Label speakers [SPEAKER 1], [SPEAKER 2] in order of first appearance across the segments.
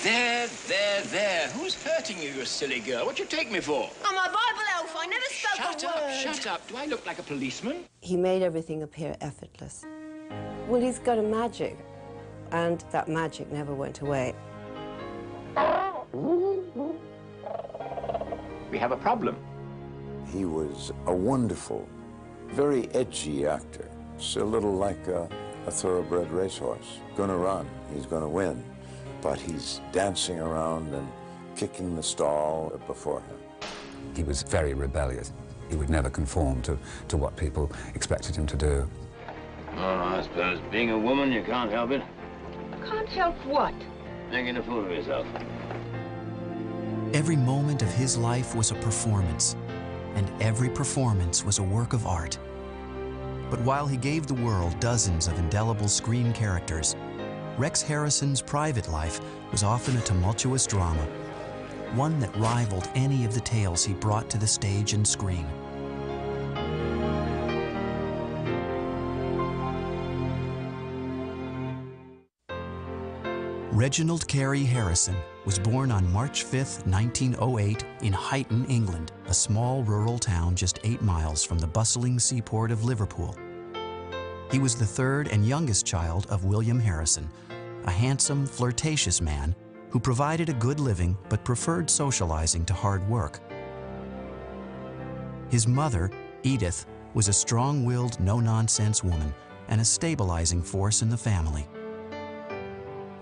[SPEAKER 1] There. Who's hurting you, you silly girl? What you take me for?
[SPEAKER 2] I'm a Bible elf. I never spoke a word.
[SPEAKER 1] Shut up. Do I look like a policeman?
[SPEAKER 3] He made everything appear effortless. Well, he's got a magic, and that magic never went away.
[SPEAKER 1] We have a problem.
[SPEAKER 4] He was a wonderful, very edgy actor. It's a little like a thoroughbred racehorse. Gonna run, he's gonna win. But he's dancing around and kicking the stall before him.
[SPEAKER 5] He was very rebellious. He would never conform to what people expected him to do.
[SPEAKER 1] Oh, I suppose being a woman, you can't help it.
[SPEAKER 2] Can't help what?
[SPEAKER 1] Making a fool of yourself.
[SPEAKER 6] Every moment of his life was a performance, and every performance was a work of art. But while he gave the world dozens of indelible screen characters, Rex Harrison's private life was often a tumultuous drama, one that rivaled any of the tales he brought to the stage and screen. Reginald Carey Harrison was born on March 5, 1908 in Huyton, England, a small rural town just 8 miles from the bustling seaport of Liverpool. He was the third and youngest child of William Harrison, a handsome, flirtatious man who provided a good living but preferred socializing to hard work. His mother, Edith, was a strong-willed, no-nonsense woman and a stabilizing force in the family.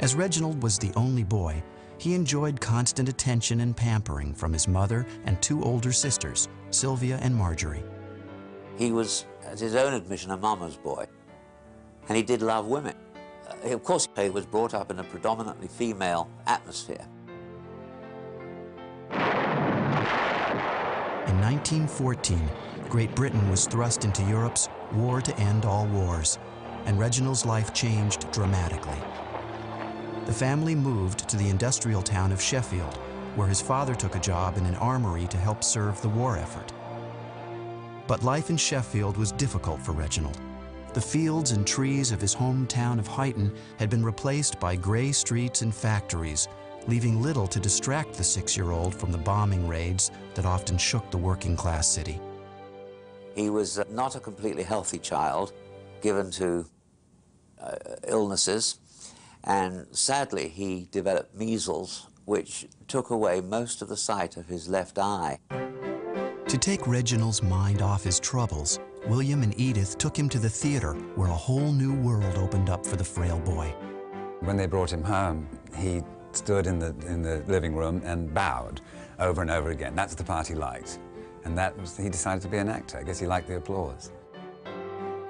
[SPEAKER 6] As Reginald was the only boy, he enjoyed constant attention and pampering from his mother and 2 older sisters, Sylvia and Marjorie.
[SPEAKER 7] He was, at his own admission, a mama's boy, and he did love women. Of course, he was brought up in a predominantly female atmosphere.
[SPEAKER 6] In 1914, Great Britain was thrust into Europe's war to end all wars, and Reginald's life changed dramatically. The family moved to the industrial town of Sheffield, where his father took a job in an armory to help serve the war effort. But life in Sheffield was difficult for Reginald. The fields and trees of his hometown of Huyton had been replaced by gray streets and factories, leaving little to distract the 6-year-old from the bombing raids that often shook the working-class city.
[SPEAKER 7] He was not a completely healthy child, given to illnesses, and sadly he developed measles, which took away most of the sight of his left eye.
[SPEAKER 6] To take Reginald's mind off his troubles, William and Edith took him to the theater, where a whole new world opened up for the frail boy.
[SPEAKER 5] When they brought him home, he stood in the living room and bowed over and over again. That's the part he liked. And he decided to be an actor. I guess he liked the applause.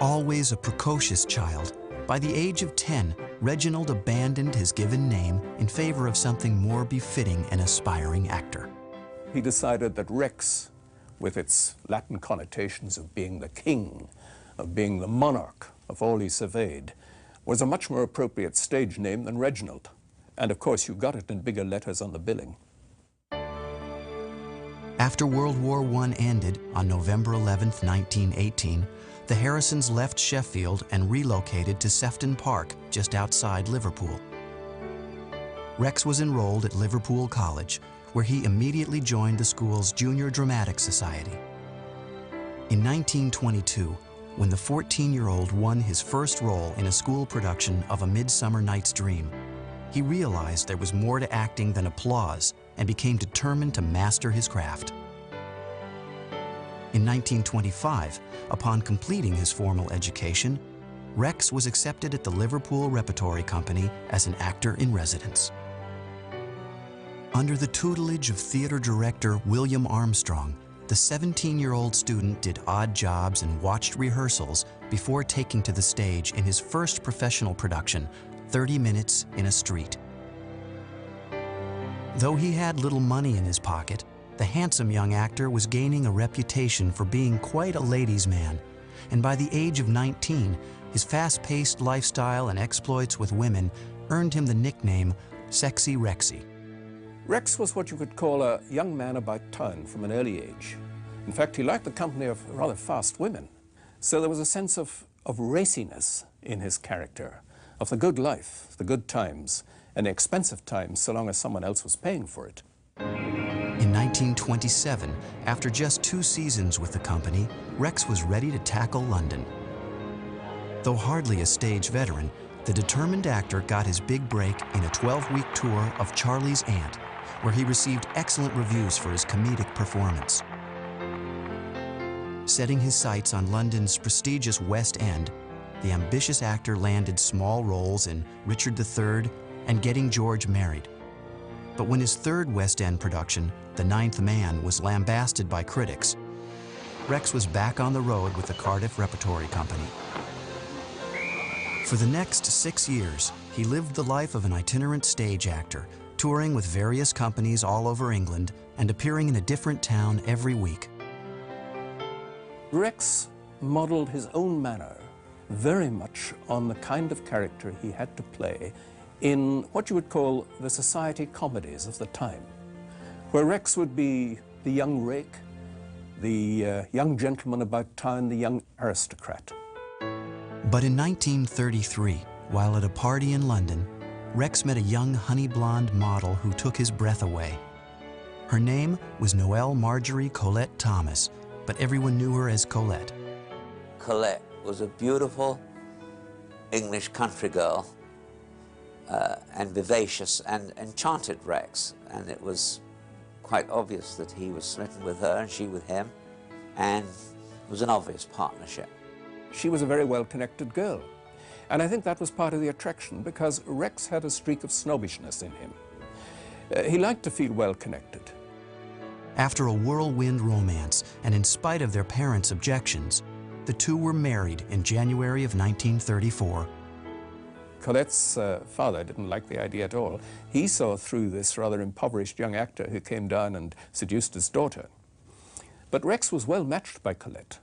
[SPEAKER 6] Always a precocious child, by the age of 10, Reginald abandoned his given name in favor of something more befitting an aspiring actor.
[SPEAKER 8] He decided that Rex, with its Latin connotations of being the king, of being the monarch of all he surveyed, was a much more appropriate stage name than Reginald. And of course, you got it in bigger letters on the billing.
[SPEAKER 6] After World War I ended on November 11, 1918, the Harrisons left Sheffield and relocated to Sefton Park, just outside Liverpool. Rex was enrolled at Liverpool College, where he immediately joined the school's Junior Dramatic Society. In 1922, when the 14-year-old won his first role in a school production of A Midsummer Night's Dream, he realized there was more to acting than applause and became determined to master his craft. In 1925, upon completing his formal education, Rex was accepted at the Liverpool Repertory Company as an actor in residence. Under the tutelage of theater director William Armstrong, the 17-year-old student did odd jobs and watched rehearsals before taking to the stage in his first professional production, 30 Minutes in a Street. Though he had little money in his pocket, the handsome young actor was gaining a reputation for being quite a ladies' man, and by the age of 19, his fast-paced lifestyle and exploits with women earned him the nickname Sexy Rexy.
[SPEAKER 8] Rex was what you could call a young man about town from an early age. In fact, he liked the company of rather fast women. So there was a sense of raciness in his character, of the good life, the good times, and the expensive times, so long as someone else was paying for it.
[SPEAKER 6] In 1927, after just 2 seasons with the company, Rex was ready to tackle London. Though hardly a stage veteran, the determined actor got his big break in a 12-week tour of Charlie's Aunt, where he received excellent reviews for his comedic performance. Setting his sights on London's prestigious West End, the ambitious actor landed small roles in Richard III and Getting George Married. But when his third West End production, The Ninth Man, was lambasted by critics, Rex was back on the road with the Cardiff Repertory Company. For the next 6 years, he lived the life of an itinerant stage actor, touring with various companies all over England and appearing in a different town every week.
[SPEAKER 8] Rex modeled his own manner very much on the kind of character he had to play in what you would call the society comedies of the time, where Rex would be the young rake, the young gentleman about town, the young aristocrat.
[SPEAKER 6] But in 1933, while at a party in London, Rex met a young honey blonde model who took his breath away. Her name was Noelle Marjorie Colette Thomas, but everyone knew her as Colette.
[SPEAKER 7] Colette was a beautiful English country girl and vivacious, and enchanted Rex, and it was quite obvious that he was smitten with her and she with him, and it was an obvious partnership.
[SPEAKER 8] She was a very well-connected girl, and I think that was part of the attraction, because Rex had a streak of snobbishness in him. He liked to feel well-connected.
[SPEAKER 6] After a whirlwind romance, and in spite of their parents' objections, the two were married in January of 1934.
[SPEAKER 8] Colette's father didn't like the idea at all. He saw through this rather impoverished young actor who came down and seduced his daughter. But Rex was well matched by Colette,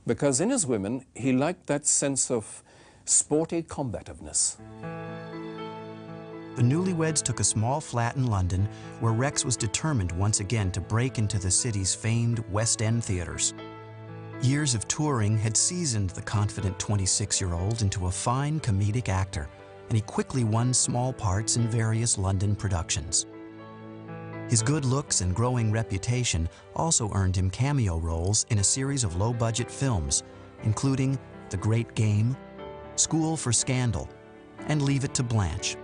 [SPEAKER 8] because in his women, he liked that sense of sporty combativeness.
[SPEAKER 6] The newlyweds took a small flat in London, where Rex was determined once again to break into the city's famed West End theaters. Years of touring had seasoned the confident 26-year-old into a fine comedic actor, and he quickly won small parts in various London productions. His good looks and growing reputation also earned him cameo roles in a series of low-budget films, including The Great Game, School for Scandal, and Leave It to Blanche.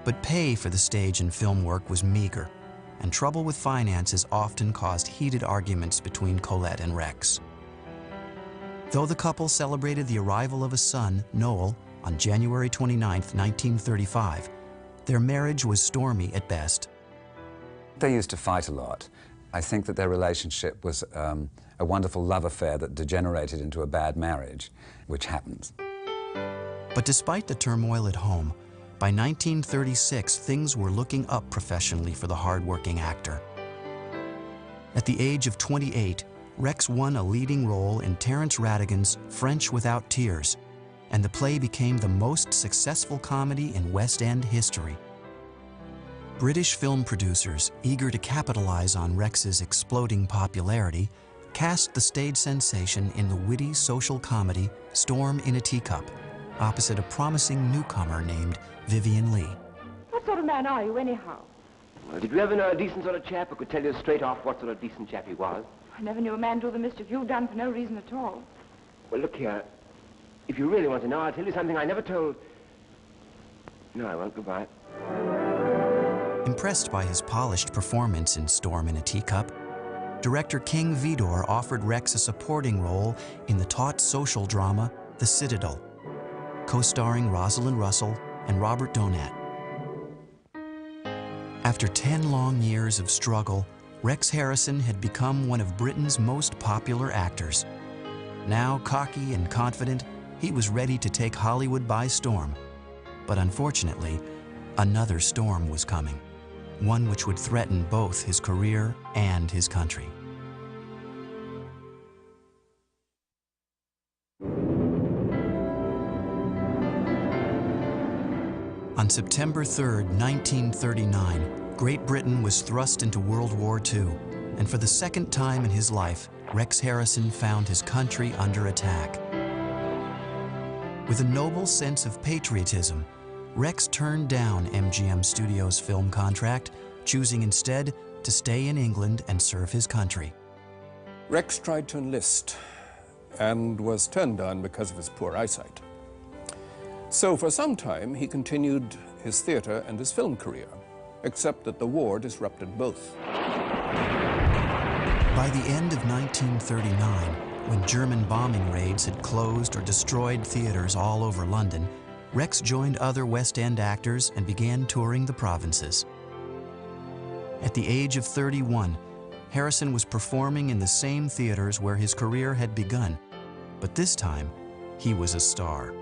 [SPEAKER 6] But pay for the stage and film work was meager, and trouble with finances often caused heated arguments between Colette and Rex. Though the couple celebrated the arrival of a son, Noel, on January 29, 1935, their marriage was stormy at best.
[SPEAKER 5] They used to fight a lot. I think that their relationship was a wonderful love affair that degenerated into a bad marriage, which happens.
[SPEAKER 6] But despite the turmoil at home, by 1936, things were looking up professionally for the hard-working actor. At the age of 28, Rex won a leading role in Terence Rattigan's French Without Tears, and the play became the most successful comedy in West End history. British film producers, eager to capitalize on Rex's exploding popularity, cast the stage sensation in the witty social comedy Storm in a Teacup, opposite a promising newcomer named Vivien Leigh.
[SPEAKER 2] What sort of man are you, anyhow?
[SPEAKER 9] Well, did you ever know a decent sort of chap who could tell you straight off what sort of decent chap he was?
[SPEAKER 2] I never knew a man do the mischief you've done for no reason at all.
[SPEAKER 9] Well, look here. If you really want to know, I'll tell you something I never told... No, I won't. Goodbye.
[SPEAKER 6] Impressed by his polished performance in Storm in a Teacup, director King Vidor offered Rex a supporting role in the taut social drama The Citadel, co-starring Rosalind Russell and Robert Donat. After 10 long years of struggle, Rex Harrison had become one of Britain's most popular actors. Now cocky and confident, he was ready to take Hollywood by storm. But unfortunately, another storm was coming, one which would threaten both his career and his country. On September 3, 1939, Great Britain was thrust into World War II, and for the second time in his life, Rex Harrison found his country under attack. With a noble sense of patriotism, Rex turned down MGM Studios' film contract, choosing instead to stay in England and serve his country.
[SPEAKER 8] Rex tried to enlist and was turned down because of his poor eyesight. So for some time, he continued his theater and his film career, except that the war disrupted both.
[SPEAKER 6] By the end of 1939, when German bombing raids had closed or destroyed theaters all over London, Rex joined other West End actors and began touring the provinces. At the age of 31, Harrison was performing in the same theaters where his career had begun, but this time, he was a star.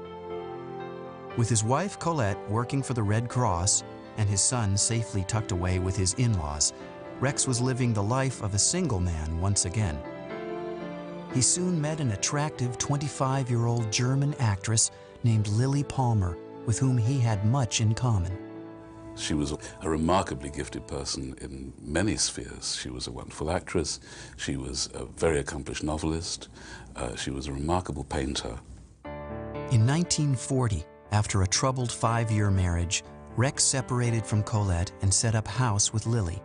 [SPEAKER 6] With his wife Colette working for the Red Cross and his son safely tucked away with his in-laws, Rex was living the life of a single man once again. He soon met an attractive 25-year-old German actress named Lily Palmer, with whom he had much in common.
[SPEAKER 10] She was a remarkably gifted person in many spheres. She was a wonderful actress, she was a very accomplished novelist, she was a remarkable painter.
[SPEAKER 6] In 1940, after a troubled 5-year marriage, Rex separated from Colette and set up house with Lily,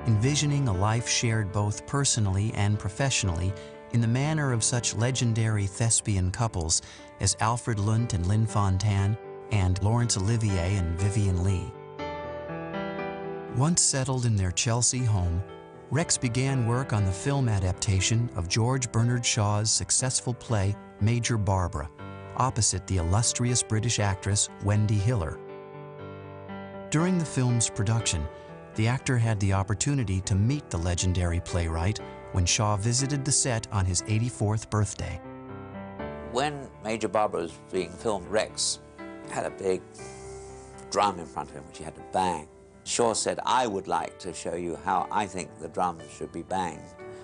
[SPEAKER 6] envisioning a life shared both personally and professionally in the manner of such legendary thespian couples as Alfred Lunt and Lynn Fontanne and Laurence Olivier and Vivien Leigh. Once settled in their Chelsea home, Rex began work on the film adaptation of George Bernard Shaw's successful play Major Barbara, opposite the illustrious British actress Wendy Hiller. During the film's production, the actor had the opportunity to meet the legendary playwright when Shaw visited the set on his 84th birthday.
[SPEAKER 7] When Major Barbara was being filmed, Rex had a big drum in front of him which he had to bang. Shaw said, "I would like to show you how I think the drums should be banged."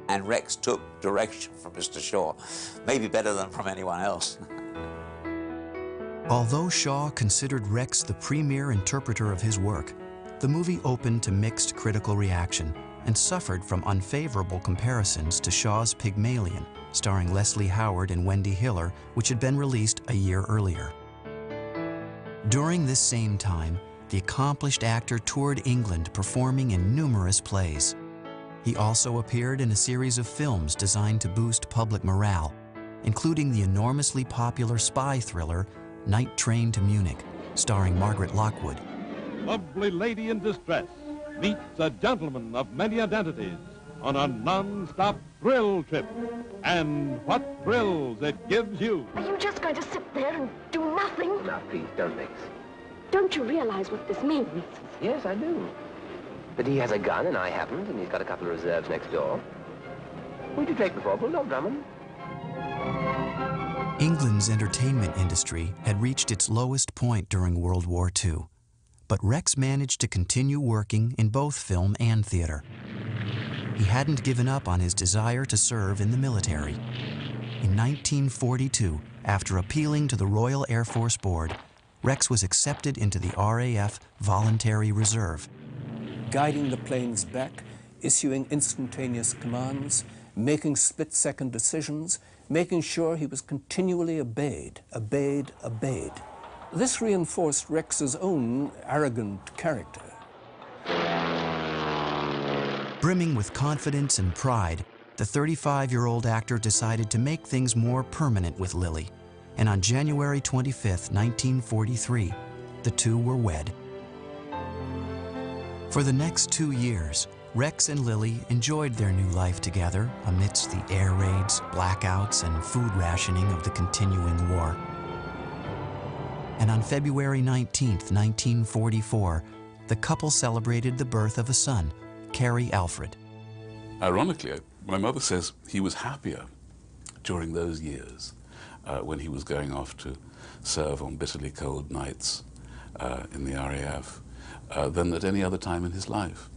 [SPEAKER 7] And Rex took direction from Mr. Shaw, maybe better than from anyone else.
[SPEAKER 6] Although Shaw considered Rex the premier interpreter of his work, the movie opened to mixed critical reaction and suffered from unfavorable comparisons to Shaw's Pygmalion, starring Leslie Howard and Wendy Hiller, which had been released a year earlier. During this same time, the accomplished actor toured England performing in numerous plays. He also appeared in a series of films designed to boost public morale, including the enormously popular spy thriller Night Train to Munich, starring Margaret Lockwood.
[SPEAKER 11] Lovely lady in distress meets a gentleman of many identities on a non-stop thrill trip. And what thrills it gives you.
[SPEAKER 12] Are you just going to sit there and do nothing?
[SPEAKER 9] Now, please, don't mix.
[SPEAKER 12] Don't you realize what this means?
[SPEAKER 9] Yes, I do. But he has a gun and I haven't, and he's got a couple of reserves next door. Who'd you take before, Bulldog Drummond?
[SPEAKER 6] England's entertainment industry had reached its lowest point during World War II, but Rex managed to continue working in both film and theater. He hadn't given up on his desire to serve in the military. In 1942, after appealing to the Royal Air Force Board, Rex was accepted into the RAF Voluntary Reserve.
[SPEAKER 8] Guiding the planes back, issuing instantaneous commands, making split-second decisions, making sure he was continually obeyed. This reinforced Rex's own arrogant character.
[SPEAKER 6] Brimming with confidence and pride, the 35-year-old actor decided to make things more permanent with Lily, and on January 25, 1943, the two were wed. For the next 2 years, Rex and Lily enjoyed their new life together amidst the air raids, blackouts, and food rationing of the continuing war. And on February 19, 1944, the couple celebrated the birth of a son, Cary Alfred.
[SPEAKER 10] Ironically, my mother says he was happier during those years when he was going off to serve on bitterly cold nights in the RAF than at any other time in his life.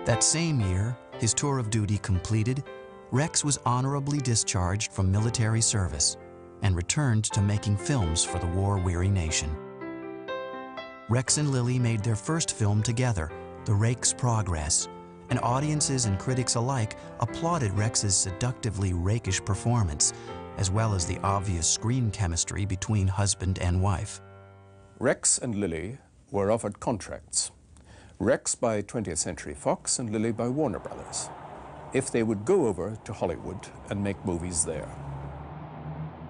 [SPEAKER 6] That same year, his tour of duty completed, Rex was honorably discharged from military service and returned to making films for the war-weary nation. Rex and Lily made their first film together, The Rake's Progress, and audiences and critics alike applauded Rex's seductively rakish performance, as well as the obvious screen chemistry between husband and wife.
[SPEAKER 8] Rex and Lily were offered contracts. Rex by 20th Century Fox and Lily by Warner Brothers, if they would go over to Hollywood and make movies there.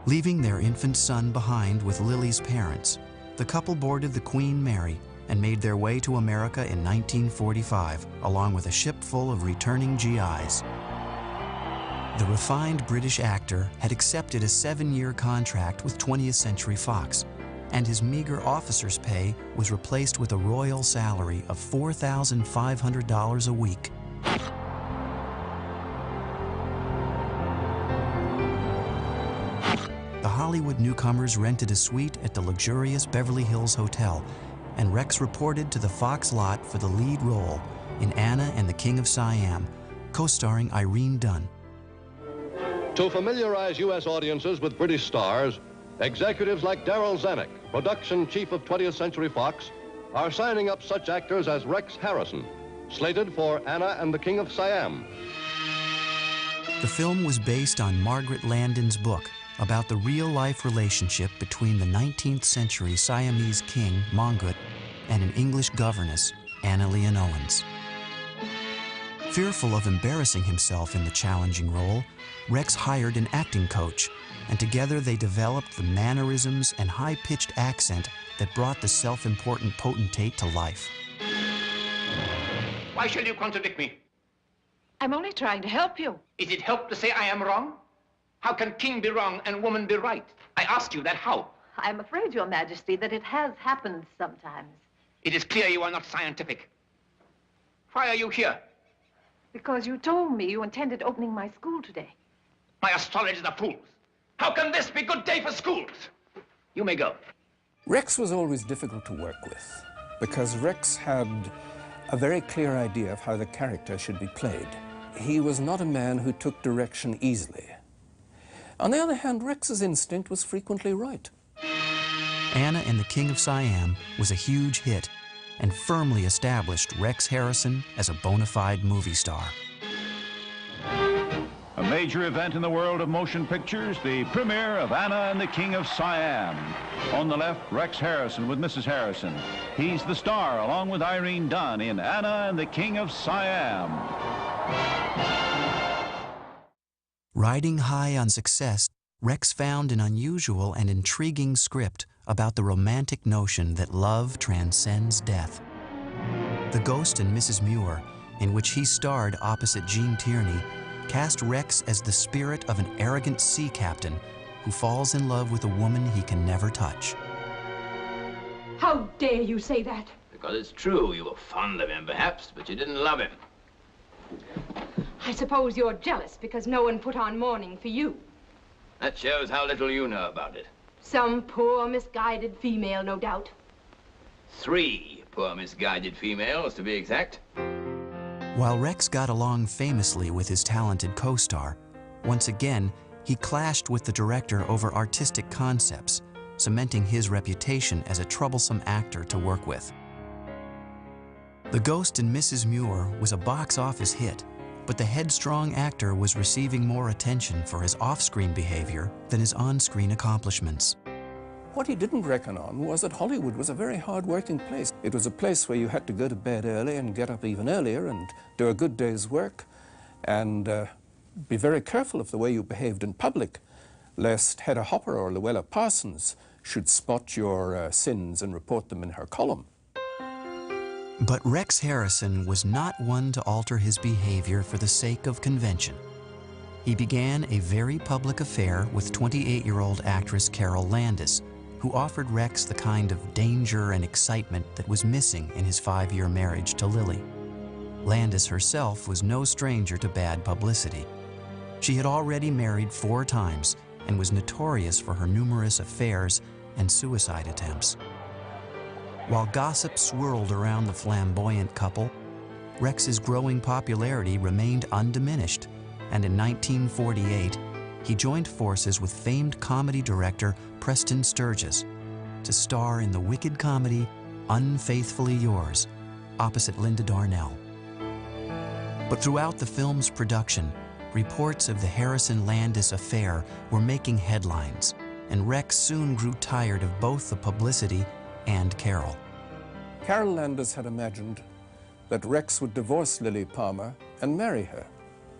[SPEAKER 6] Leaving their infant son behind with Lily's parents, the couple boarded the Queen Mary and made their way to America in 1945, along with a ship full of returning GIs. The refined British actor had accepted a 7-year contract with 20th Century Fox, and his meager officer's pay was replaced with a royal salary of $4,500 a week. The Hollywood newcomers rented a suite at the luxurious Beverly Hills Hotel, and Rex reported to the Fox lot for the lead role in Anna and the King of Siam, co-starring Irene Dunne.
[SPEAKER 11] To familiarize U.S. audiences with British stars, executives like Darryl Zanuck, production chief of 20th Century Fox, are signing up such actors as Rex Harrison, slated for Anna and the King of Siam.
[SPEAKER 6] The film was based on Margaret Landon's book about the real-life relationship between the 19th century Siamese king, Mongkut, and an English governess, Anna Leon Owens. Fearful of embarrassing himself in the challenging role, Rex hired an acting coach, and together they developed the mannerisms and high-pitched accent that brought the self-important potentate to life.
[SPEAKER 9] Why shall you contradict me?
[SPEAKER 2] I'm only trying to help you.
[SPEAKER 9] Is it help to say I am wrong? How can king be wrong and woman be right? I ask you that how?
[SPEAKER 13] I'm afraid, Your Majesty, that it has happened sometimes.
[SPEAKER 9] It is clear you are not scientific. Why are you here?
[SPEAKER 13] Because you told me you intended opening my school today.
[SPEAKER 9] My astrologers are fools. How can this be a good day for schools? You may go.
[SPEAKER 8] Rex was always difficult to work with because Rex had a very clear idea of how the character should be played. He was not a man who took direction easily. On the other hand, Rex's instinct was frequently right.
[SPEAKER 6] Anna and the King of Siam was a huge hit and firmly established Rex Harrison as a bona fide movie star.
[SPEAKER 14] A major event in the world of motion pictures, the premiere of Anna and the King of Siam. On the left, Rex Harrison with Mrs. Harrison. He's the star, along with Irene Dunne, in Anna and the King of Siam.
[SPEAKER 6] Riding high on success, Rex found an unusual and intriguing script about the romantic notion that love transcends death. The Ghost and Mrs. Muir, in which he starred opposite Gene Tierney, cast Rex as the spirit of an arrogant sea captain who falls in love with a woman he can never touch.
[SPEAKER 2] How dare you say that?
[SPEAKER 1] Because it's true. You were fond of him, perhaps, but you didn't love him.
[SPEAKER 2] I suppose you're jealous because no one put on mourning for you.
[SPEAKER 1] That shows how little you know about it.
[SPEAKER 2] Some poor, misguided female, no doubt.
[SPEAKER 1] 3 poor, misguided females, to be exact.
[SPEAKER 6] While Rex got along famously with his talented co-star, once again, he clashed with the director over artistic concepts, cementing his reputation as a troublesome actor to work with. The Ghost and Mrs. Muir was a box office hit, but the headstrong actor was receiving more attention for his off-screen behavior than his on-screen accomplishments.
[SPEAKER 8] What he didn't reckon on was that Hollywood was a very hard-working place. It was a place where you had to go to bed early and get up even earlier and do a good day's work and be very careful of the way you behaved in public, lest Hedda Hopper or Luella Parsons should spot your sins and report them in her column.
[SPEAKER 6] But Rex Harrison was not one to alter his behavior for the sake of convention. He began a very public affair with 28-year-old actress Carol Landis, who offered Rex the kind of danger and excitement that was missing in his 5-year marriage to Lily. Landis herself was no stranger to bad publicity. She had already married 4 times and was notorious for her numerous affairs and suicide attempts. While gossip swirled around the flamboyant couple, Rex's growing popularity remained undiminished, and in 1948, he joined forces with famed comedy director Preston Sturges to star in the wicked comedy Unfaithfully Yours, opposite Linda Darnell. But throughout the film's production, reports of the Harrison-Landis affair were making headlines, and Rex soon grew tired of both the publicity and Carol.
[SPEAKER 8] Carol Landis had imagined that Rex would divorce Lily Palmer and marry her.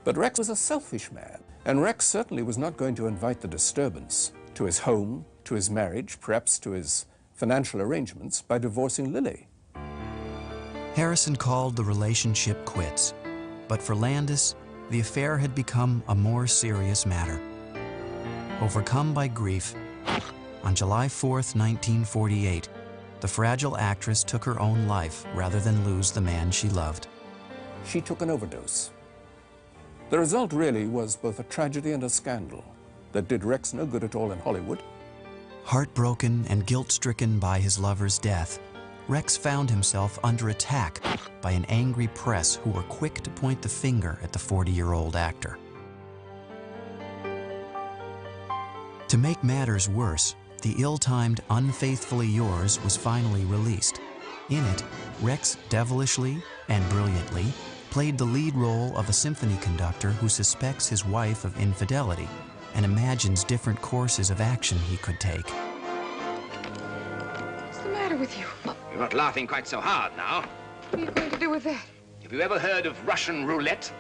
[SPEAKER 8] But Rex was a selfish man, and Rex certainly was not going to invite the disturbance to his home, to his marriage, perhaps to his financial arrangements by divorcing Lily.
[SPEAKER 6] Harrison called the relationship quits, but for Landis, the affair had become a more serious matter. Overcome by grief, on July 4th, 1948, the fragile actress took her own life rather than lose the man she loved.
[SPEAKER 8] She took an overdose. The result really was both a tragedy and a scandal that did Rex no good at all in Hollywood.
[SPEAKER 6] Heartbroken and guilt-stricken by his lover's death, Rex found himself under attack by an angry press who were quick to point the finger at the 40-year-old actor. To make matters worse, the ill-timed Unfaithfully Yours was finally released. In it, Rex devilishly and brilliantly played the lead role of a symphony conductor who suspects his wife of infidelity and imagines different courses of action he could take.
[SPEAKER 2] What's the matter with you?
[SPEAKER 9] You're not laughing quite so hard now.
[SPEAKER 2] What are you going to do with that?
[SPEAKER 9] Have you ever heard of Russian roulette?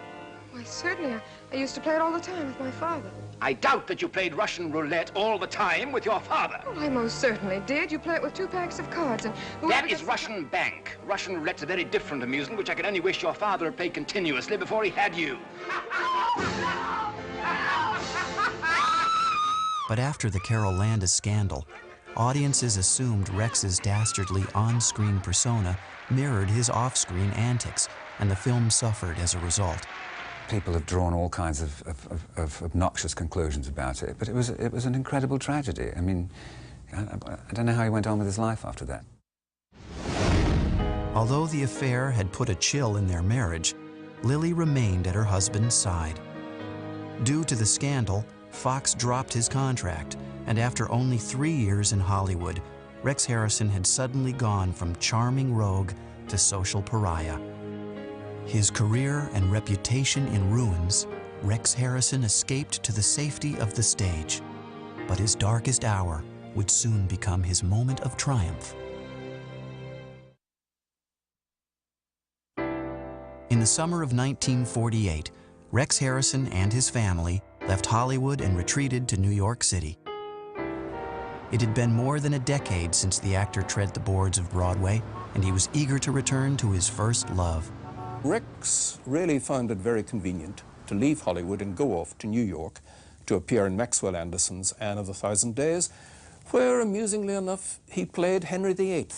[SPEAKER 2] Why, certainly. I used to play it all the time with my father.
[SPEAKER 9] I doubt that you played Russian roulette all the time with your father.
[SPEAKER 2] Well, I most certainly did. You play it with 2 packs of cards, and
[SPEAKER 9] that is Russian bank. Russian roulette's a very different amusement, which I can only wish your father had played continuously before he had you.
[SPEAKER 6] But after the Carol Landis scandal, audiences assumed Rex's dastardly on-screen persona mirrored his off-screen antics, and the film suffered as a result.
[SPEAKER 5] People have drawn all kinds of obnoxious conclusions about it, but it was an incredible tragedy. I mean, I don't know how he went on with his life after that.
[SPEAKER 6] Although the affair had put a chill in their marriage, Lily remained at her husband's side. Due to the scandal, Fox dropped his contract, and after only 3 years in Hollywood, Rex Harrison had suddenly gone from charming rogue to social pariah. His career and reputation in ruins, Rex Harrison escaped to the safety of the stage. But his darkest hour would soon become his moment of triumph. In the summer of 1948, Rex Harrison and his family left Hollywood and retreated to New York City. It had been more than a decade since the actor tread the boards of Broadway, and he was eager to return to his first love.
[SPEAKER 8] Rex really found it very convenient to leave Hollywood and go off to New York to appear in Maxwell Anderson's Anne of the Thousand Days, where, amusingly enough, he played Henry VIII,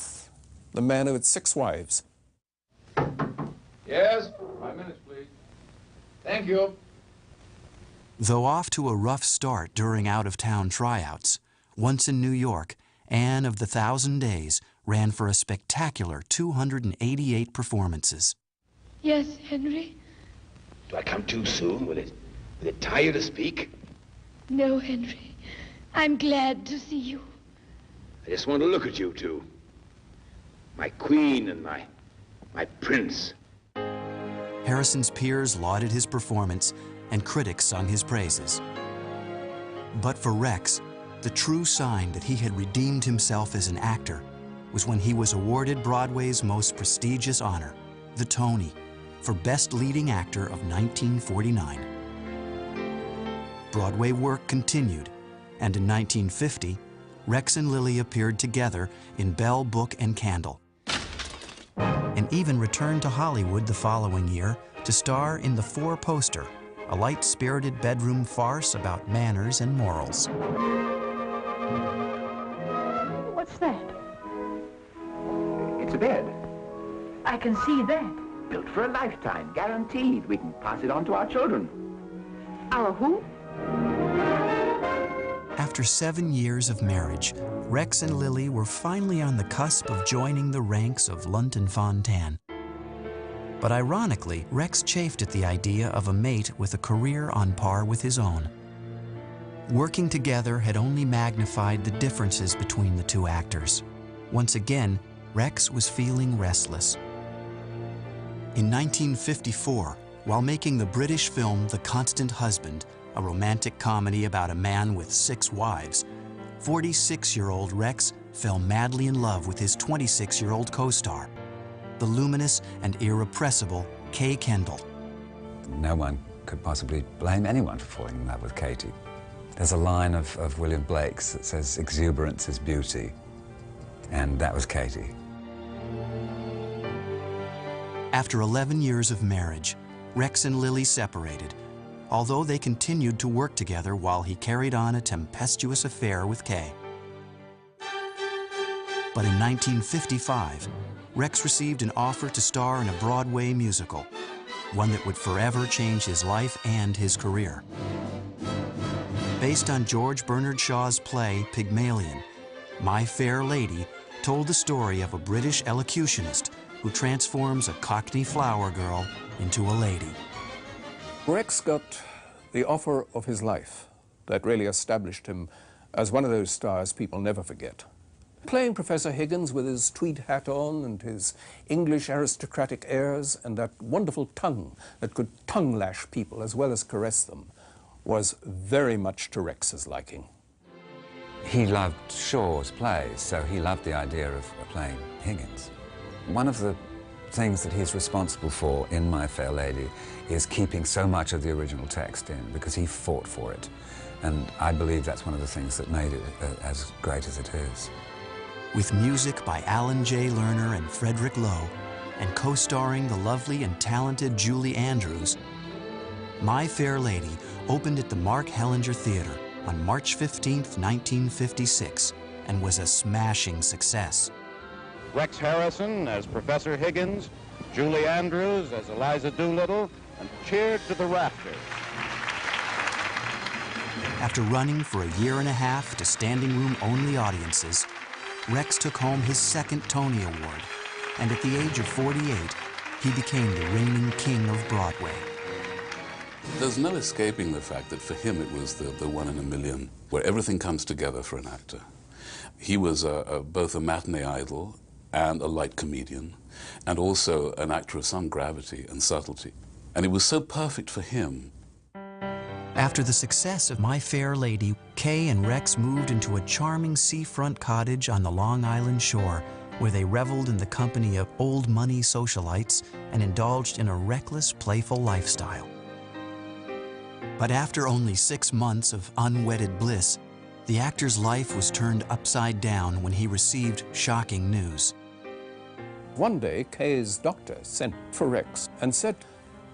[SPEAKER 8] the man who had 6 wives.
[SPEAKER 15] Yes? 5 minutes, please. Thank you.
[SPEAKER 6] Though off to a rough start during out-of-town tryouts, once in New York, Anne of the Thousand Days ran for a spectacular 288 performances.
[SPEAKER 12] Yes, Henry?
[SPEAKER 15] Do I come too soon? Will it tire you to speak?
[SPEAKER 12] No, Henry. I'm glad to see you.
[SPEAKER 15] I just want to look at you two. My queen and my prince.
[SPEAKER 6] Harrison's peers lauded his performance, and critics sung his praises. But for Rex, the true sign that he had redeemed himself as an actor was when he was awarded Broadway's most prestigious honor, the Tony, for Best Leading Actor of 1949. Broadway work continued, and in 1950, Rex and Lily appeared together in Bell, Book and Candle, and even returned to Hollywood the following year to star in The Four Poster, a light-spirited bedroom farce about manners and morals.
[SPEAKER 13] What's that?
[SPEAKER 9] It's a bed.
[SPEAKER 13] I can see that.
[SPEAKER 9] Built for a lifetime, guaranteed. We can pass it on to our children.
[SPEAKER 13] Our who?
[SPEAKER 6] After 7 years of marriage, Rex and Lily were finally on the cusp of joining the ranks of Lunt and Fontanne. But ironically, Rex chafed at the idea of a mate with a career on par with his own. Working together had only magnified the differences between the two actors. Once again, Rex was feeling restless. In 1954, While making the British film The Constant Husband, a romantic comedy about a man with 6 wives, 46-year-old Rex fell madly in love with his 26-year-old co-star, the luminous and irrepressible Kay Kendall.
[SPEAKER 5] No one could possibly blame anyone for falling in love with Katie. There's a line of William Blake's that says, "Exuberance is beauty," and that was Katie.
[SPEAKER 6] After 11 years of marriage, Rex and Lily separated, although they continued to work together while he carried on a tempestuous affair with Kay. But in 1955, Rex received an offer to star in a Broadway musical, one that would forever change his life and his career. Based on George Bernard Shaw's play Pygmalion, My Fair Lady told the story of a British elocutionist who transforms a Cockney flower girl into a lady.
[SPEAKER 8] Rex got the offer of his life that really established him as one of those stars people never forget. Playing Professor Higgins with his tweed hat on and his English aristocratic airs and that wonderful tongue that could tongue-lash people as well as caress them was very much to Rex's liking.
[SPEAKER 5] He loved Shaw's plays, so he loved the idea of playing Higgins. One of the things that he's responsible for in My Fair Lady is keeping so much of the original text in, because he fought for it. And I believe that's one of the things that made it as great as it is.
[SPEAKER 6] With music by Alan J. Lerner and Frederick Lowe, and co-starring the lovely and talented Julie Andrews, My Fair Lady opened at the Mark Hellinger Theater on March 15, 1956, and was a smashing success.
[SPEAKER 16] Rex Harrison as Professor Higgins, Julie Andrews as Eliza Doolittle, and cheered to the rafters.
[SPEAKER 6] After running for a year and a half to standing room only audiences, Rex took home his second Tony Award, and at the age of 48, he became the reigning king of Broadway.
[SPEAKER 10] There's no escaping the fact that for him it was the one in a million, where everything comes together for an actor. He was both a matinee idol and a light comedian, and also an actor of some gravity and subtlety. And it was so perfect for him.
[SPEAKER 6] After the success of My Fair Lady, Kay and Rex moved into a charming seafront cottage on the Long Island shore, where they reveled in the company of old money socialites and indulged in a reckless, playful lifestyle. But after only 6 months of unwedded bliss, the actor's life was turned upside down when he received shocking news.
[SPEAKER 8] One day, Kay's doctor sent for Rex and said,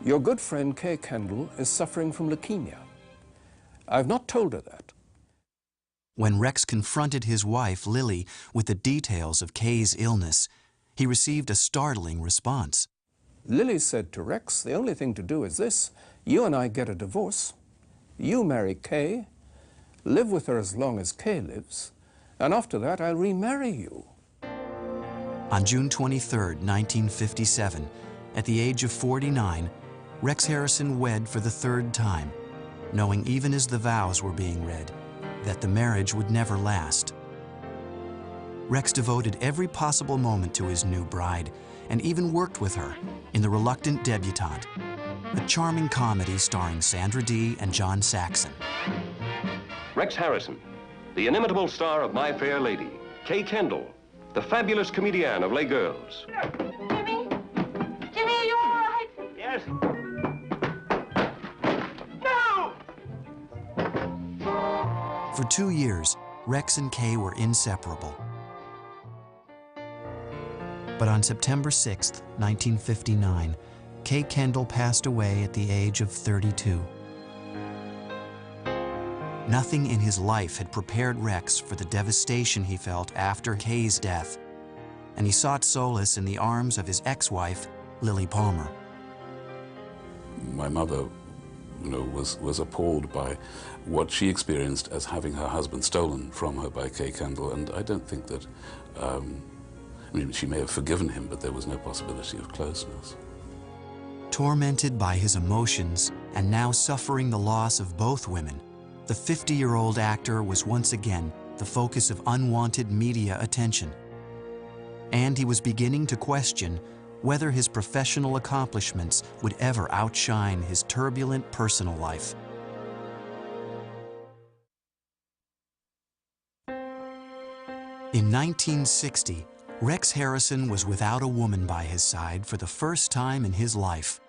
[SPEAKER 8] "Your good friend Kay Kendall is suffering from leukemia. I've not told her that."
[SPEAKER 6] When Rex confronted his wife, Lily, with the details of Kay's illness, he received a startling response.
[SPEAKER 8] Lily said to Rex, "The only thing to do is this. You and I get a divorce. You marry Kay, live with her as long as Kay lives, and after that I'll remarry you."
[SPEAKER 6] On June 23, 1957, at the age of 49, Rex Harrison wed for the 3rd time, knowing even as the vows were being read, that the marriage would never last. Rex devoted every possible moment to his new bride, and even worked with her in The Reluctant Debutante, a charming comedy starring Sandra Dee and John Saxon.
[SPEAKER 17] Rex Harrison, the inimitable star of My Fair Lady. Kay Kendall, the fabulous comedienne of Les Girls.
[SPEAKER 12] Jimmy? Jimmy, are you all right?
[SPEAKER 17] Yes.
[SPEAKER 12] No!
[SPEAKER 6] For 2 years, Rex and Kay were inseparable. But on September 6, 1959, Kay Kendall passed away at the age of 32. Nothing in his life had prepared Rex for the devastation he felt after Kay's death, and he sought solace in the arms of his ex-wife, Lily Palmer.
[SPEAKER 10] My mother, was appalled by what she experienced as having her husband stolen from her by Kay Kendall, and I don't think that, she may have forgiven him, but there was no possibility of closeness.
[SPEAKER 6] Tormented by his emotions and now suffering the loss of both women, the 50-year-old actor was once again the focus of unwanted media attention. And he was beginning to question whether his professional accomplishments would ever outshine his turbulent personal life. In 1960, Rex Harrison was without a woman by his side for the first time in his life.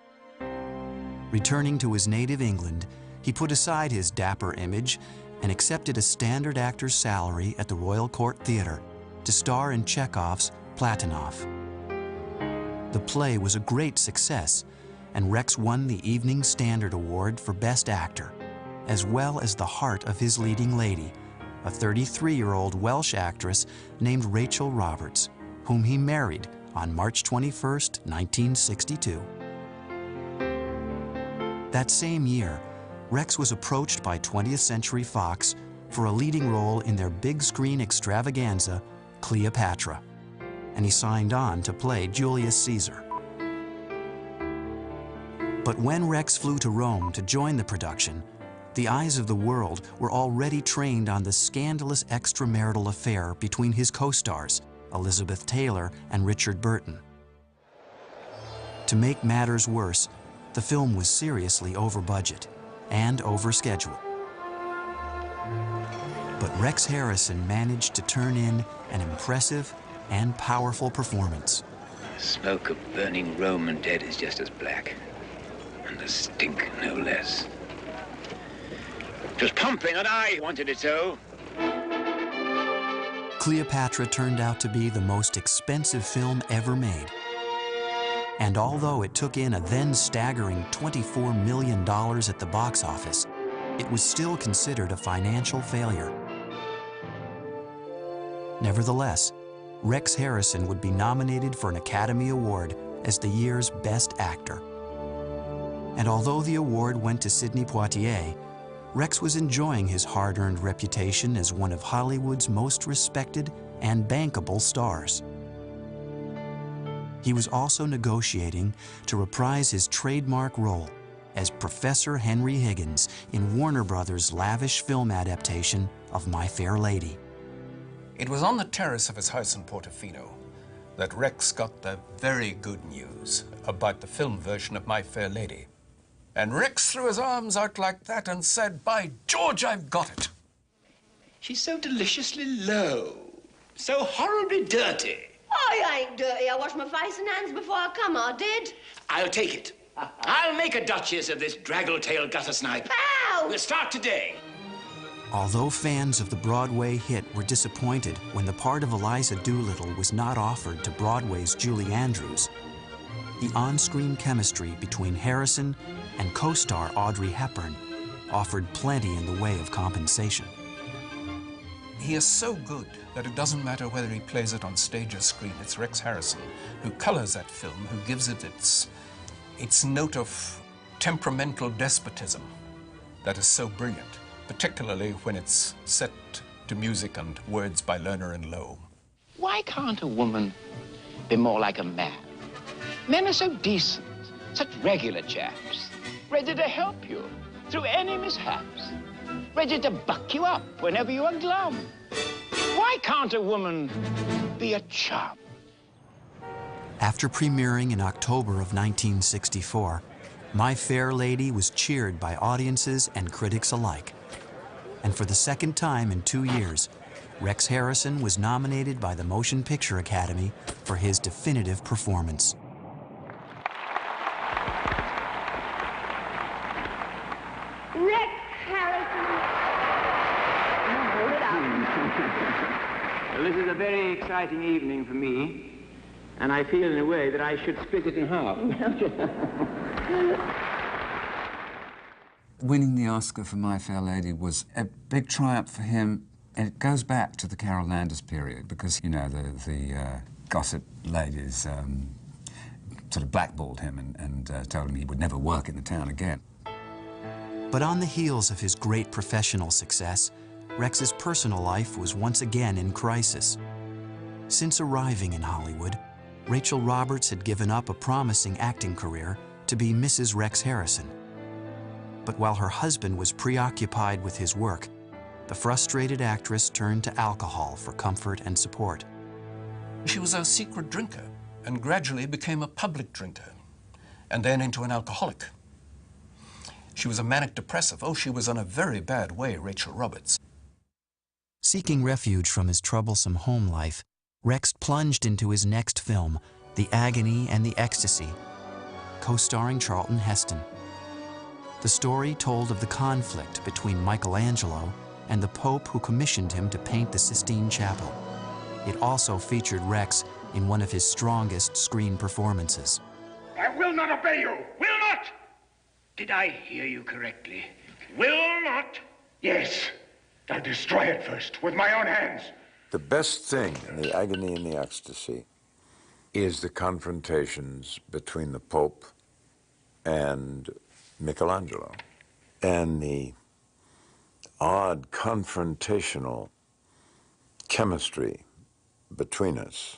[SPEAKER 6] Returning to his native England, he put aside his dapper image and accepted a standard actor's salary at the Royal Court Theatre to star in Chekhov's Platonov. The play was a great success, and Rex won the Evening Standard Award for Best Actor, as well as the heart of his leading lady, a 33-year-old Welsh actress named Rachel Roberts, whom he married on March 21, 1962. That same year, Rex was approached by 20th Century Fox for a leading role in their big-screen extravaganza, Cleopatra, and he signed on to play Julius Caesar. But when Rex flew to Rome to join the production, the eyes of the world were already trained on the scandalous extramarital affair between his co-stars, Elizabeth Taylor and Richard Burton. To make matters worse, the film was seriously over budget and over schedule. But Rex Harrison managed to turn in an impressive and powerful performance.
[SPEAKER 15] The smoke of burning Roman dead is just as black, and the stink no less. It was pumping, and I wanted it so.
[SPEAKER 6] Cleopatra turned out to be the most expensive film ever made. And although it took in a then staggering $24 million at the box office, it was still considered a financial failure. Nevertheless, Rex Harrison would be nominated for an Academy Award as the year's Best Actor. And although the award went to Sidney Poitier, Rex was enjoying his hard-earned reputation as one of Hollywood's most respected and bankable stars. He was also negotiating to reprise his trademark role as Professor Henry Higgins in Warner Brothers' lavish film adaptation of My Fair Lady.
[SPEAKER 8] It was on the terrace of his house in Portofino that Rex got the very good news about the film version of My Fair Lady. And Rex threw his arms out like that and said, "By George, I've got it."
[SPEAKER 15] She's so deliciously low, so horribly dirty.
[SPEAKER 18] I ain't dirty. I washed my face and hands before I come, I did.
[SPEAKER 15] I'll take it. I'll make a duchess of this draggle-tailed gutter snipe.
[SPEAKER 18] Ow!
[SPEAKER 15] We'll start today.
[SPEAKER 6] Although fans of the Broadway hit were disappointed when the part of Eliza Doolittle was not offered to Broadway's Julie Andrews, the on-screen chemistry between Harrison and co-star Audrey Hepburn offered plenty in the way of compensation.
[SPEAKER 8] He is so good that it doesn't matter whether he plays it on stage or screen. It's Rex Harrison who colors that film, who gives it its note of temperamental despotism that is so brilliant, particularly when it's set to music and words by Lerner and Lowe.
[SPEAKER 15] Why can't a woman be more like a man? Men are so decent, such regular chaps, ready to help you through any mishaps, ready to buck you up whenever you are glum. Why can't a woman be a chum?
[SPEAKER 6] After premiering in October of 1964, My Fair Lady was cheered by audiences and critics alike. And for the second time in 2 years, Rex Harrison was nominated by the Motion Picture Academy for his definitive performance.
[SPEAKER 18] Rex Harrison. Hold it up.
[SPEAKER 9] Well, this is a very exciting evening for me, and I feel in a way that I should split it in half.
[SPEAKER 5] Winning the Oscar for My Fair Lady was a big triumph for him, and it goes back to the Carol Landis period because, you know, the gossip ladies sort of blackballed him and told him he would never work in the town again.
[SPEAKER 6] But on the heels of his great professional success, Rex's personal life was once again in crisis. Since arriving in Hollywood, Rachel Roberts had given up a promising acting career to be Mrs. Rex Harrison. But while her husband was preoccupied with his work, the frustrated actress turned to alcohol for comfort and support.
[SPEAKER 8] She was a secret drinker, and gradually became a public drinker, and then into an alcoholic. She was a manic depressive. Oh, she was on a very bad way, Rachel Roberts.
[SPEAKER 6] Seeking refuge from his troublesome home life, Rex plunged into his next film, The Agony and the Ecstasy, co-starring Charlton Heston. The story told of the conflict between Michelangelo and the Pope who commissioned him to paint the Sistine Chapel. It also featured Rex in one of his strongest screen performances.
[SPEAKER 19] I will not obey you! Will not! Did I hear you correctly? Will not? Yes. I'll destroy it first, with my own hands.
[SPEAKER 4] The best thing in The Agony and the Ecstasy is the confrontations between the Pope and Michelangelo, and the odd confrontational chemistry between us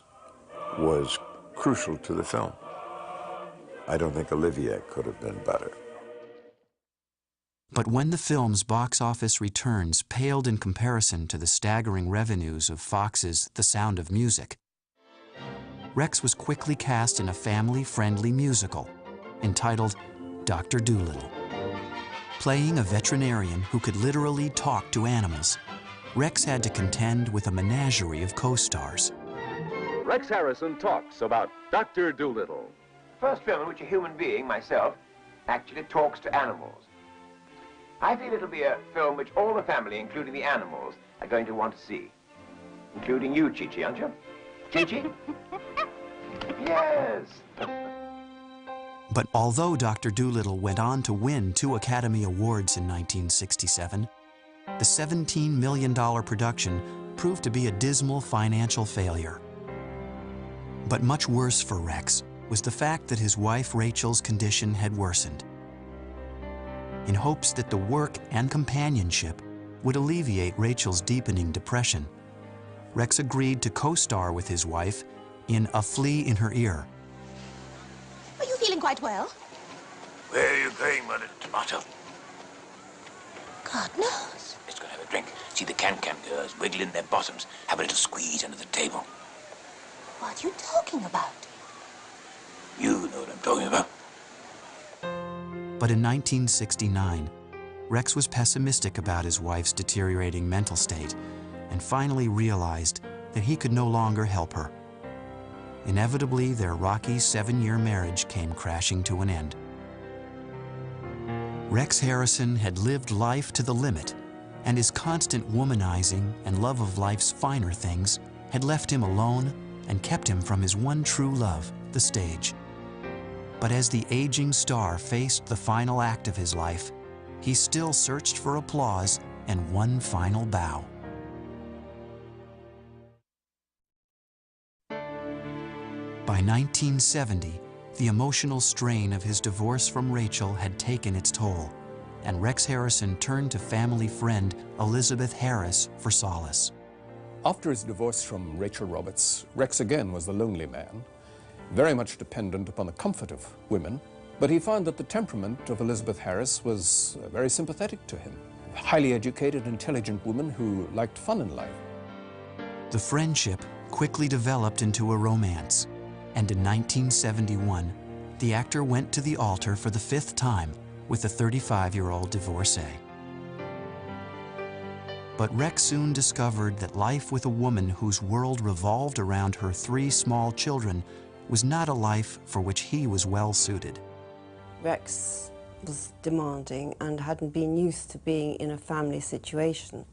[SPEAKER 4] was crucial to the film. I don't think Olivier could have been better.
[SPEAKER 6] But when the film's box office returns paled in comparison to the staggering revenues of Fox's The Sound of Music, Rex was quickly cast in a family-friendly musical entitled Dr. Dolittle. Playing a veterinarian who could literally talk to animals, Rex had to contend with a menagerie of co-stars.
[SPEAKER 20] Rex Harrison talks about Dr. Dolittle.
[SPEAKER 9] First film in which a human being, myself, actually talks to animals. I feel it'll be a film which all the family, including the animals, are going to want to see. Including you, Chi-Chi, aren't you? Chi-Chi? Yes!
[SPEAKER 6] But although Dr. Dolittle went on to win 2 Academy Awards in 1967, the $17 million production proved to be a dismal financial failure. But much worse for Rex was the fact that his wife Rachel's condition had worsened. In hopes that the work and companionship would alleviate Rachel's deepening depression, Rex agreed to co-star with his wife in A Flea in Her Ear.
[SPEAKER 21] Are you feeling quite well?
[SPEAKER 19] Where are you going, Mother Tomato?
[SPEAKER 21] God knows.
[SPEAKER 19] Let's go and have a drink. See the can-can girls wiggling their bottoms. Have a little squeeze under the table.
[SPEAKER 21] What are you talking about?
[SPEAKER 19] You know what I'm talking about.
[SPEAKER 6] But in 1969, Rex was pessimistic about his wife's deteriorating mental state and finally realized that he could no longer help her. Inevitably, their rocky 7-year marriage came crashing to an end. Rex Harrison had lived life to the limit, and his constant womanizing and love of life's finer things had left him alone and kept him from his one true love, the stage. But as the aging star faced the final act of his life, he still searched for applause and one final bow. By 1970, the emotional strain of his divorce from Rachel had taken its toll, and Rex Harrison turned to family friend Elizabeth Harris for solace.
[SPEAKER 8] After his divorce from Rachel Roberts, Rex again was the lonely man, very much dependent upon the comfort of women, but he found that the temperament of Elizabeth Harris was very sympathetic to him. A highly educated, intelligent woman who liked fun in life.
[SPEAKER 6] The friendship quickly developed into a romance, and in 1971, the actor went to the altar for the 5th time with a 35-year-old divorcee. But Rex soon discovered that life with a woman whose world revolved around her 3 small children was not a life for which he was well suited.
[SPEAKER 3] Rex was demanding and hadn't been used to being in a family situation.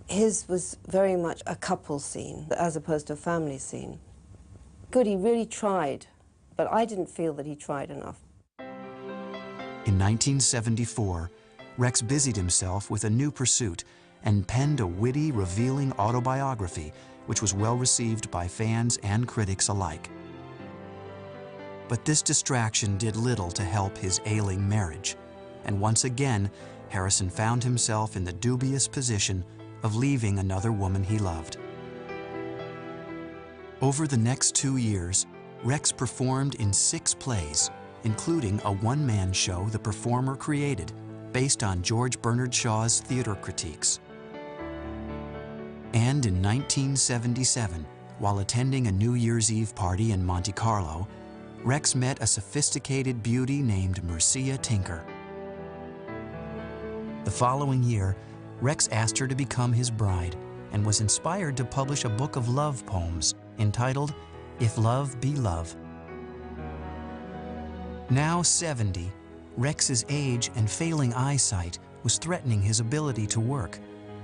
[SPEAKER 3] His was very much a couple scene as opposed to a family scene. Good, he really tried, but I didn't feel that he tried enough.
[SPEAKER 6] In 1974, Rex busied himself with a new pursuit and penned a witty, revealing autobiography which was well received by fans and critics alike. But this distraction did little to help his ailing marriage, and once again, Harrison found himself in the dubious position of leaving another woman he loved. Over the next 2 years, Rex performed in 6 plays, including a one-man show the performer created based on George Bernard Shaw's theater critiques. And in 1977, while attending a New Year's Eve party in Monte Carlo, Rex met a sophisticated beauty named Mercia Tinker. The following year, Rex asked her to become his bride and was inspired to publish a book of love poems entitled If Love Be Love. Now 70, Rex's age and failing eyesight was threatening his ability to work,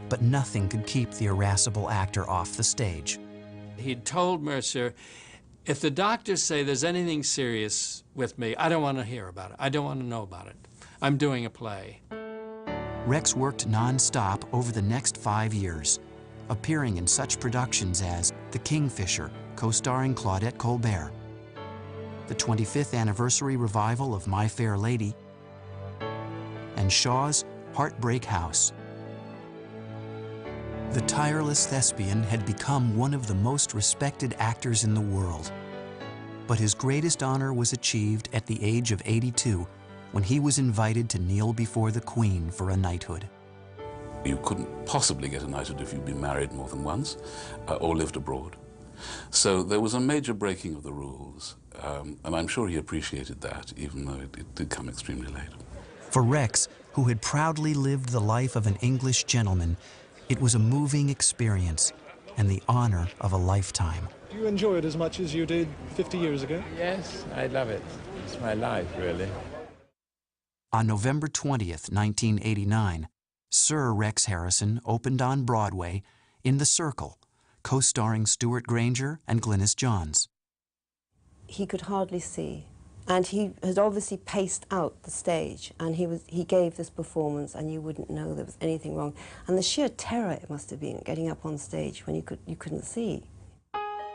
[SPEAKER 6] but nothing could keep the irascible actor off the stage.
[SPEAKER 7] He'd told Mercer, if the doctors say there's anything serious with me, I don't want to hear about it. I don't want to know about it. I'm doing a play.
[SPEAKER 6] Rex worked non-stop over the next 5 years, appearing in such productions as The Kingfisher, co-starring Claudette Colbert, the 25th anniversary revival of My Fair Lady, and Shaw's Heartbreak House. The tireless thespian had become one of the most respected actors in the world. But his greatest honor was achieved at the age of 82, when he was invited to kneel before the Queen for a knighthood.
[SPEAKER 10] You couldn't possibly get a knighthood if you'd been married more than once or lived abroad. So there was a major breaking of the rules, and I'm sure he appreciated that, even though it did come extremely late.
[SPEAKER 6] For Rex, who had proudly lived the life of an English gentleman, it was a moving experience and the honor of a lifetime.
[SPEAKER 22] Do you enjoy it as much as you did 50 years ago?
[SPEAKER 23] Yes, I love it. It's my life, really.
[SPEAKER 6] On November 20th, 1989, Sir Rex Harrison opened on Broadway in The Circle, co-starring Stuart Granger and Glynis Johns.
[SPEAKER 3] He could hardly see, and he had obviously paced out the stage, and he gave this performance, and you wouldn't know there was anything wrong. And the sheer terror it must have been getting up on stage when you couldn't see.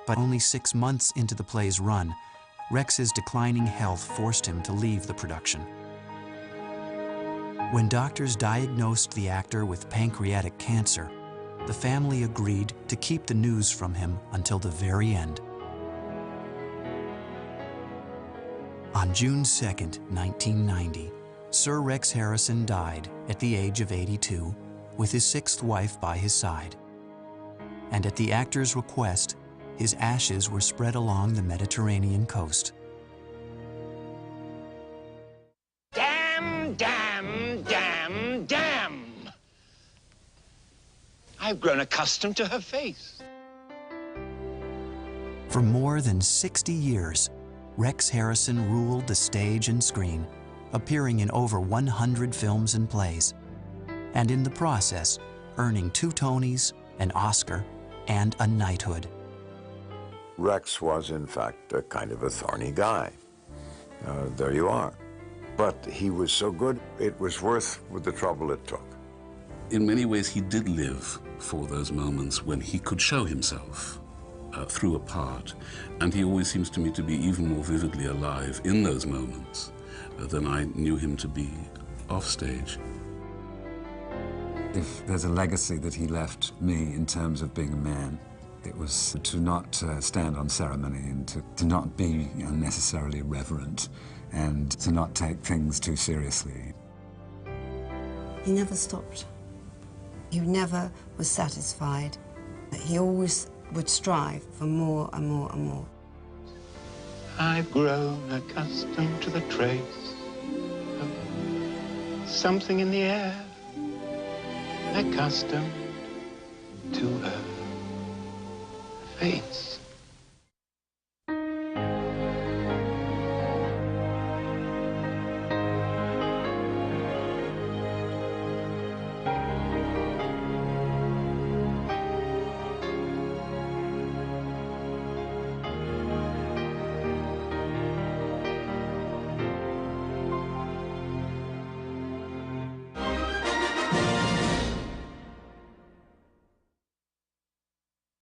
[SPEAKER 6] But only 6 months into the play's run, Rex's declining health forced him to leave the production. When doctors diagnosed the actor with pancreatic cancer, the family agreed to keep the news from him until the very end. On June 2nd, 1990, Sir Rex Harrison died at the age of 82, with his 6th wife by his side. And at the actor's request, his ashes were spread along the Mediterranean coast.
[SPEAKER 15] Damn, damn, damn, damn! I've grown accustomed to her face.
[SPEAKER 6] For more than 60 years, Rex Harrison ruled the stage and screen, appearing in over 100 films and plays, and in the process, earning 2 Tonys, an Oscar, and a knighthood.
[SPEAKER 4] Rex was, in fact, a kind of a thorny guy. There you are. But he was so good, it was worth the trouble it took.
[SPEAKER 10] In many ways, he did live for those moments when he could show himself through a part, and he always seems to me to be even more vividly alive in those moments than I knew him to be off stage.
[SPEAKER 5] If there's a legacy that he left me in terms of being a man, it was to not stand on ceremony and to not be unnecessarily reverent and to not take things too seriously.
[SPEAKER 3] He never stopped. He never was satisfied. He always would strive for more and more and more.
[SPEAKER 15] I've grown accustomed to the trace of something in the air, accustomed to her face.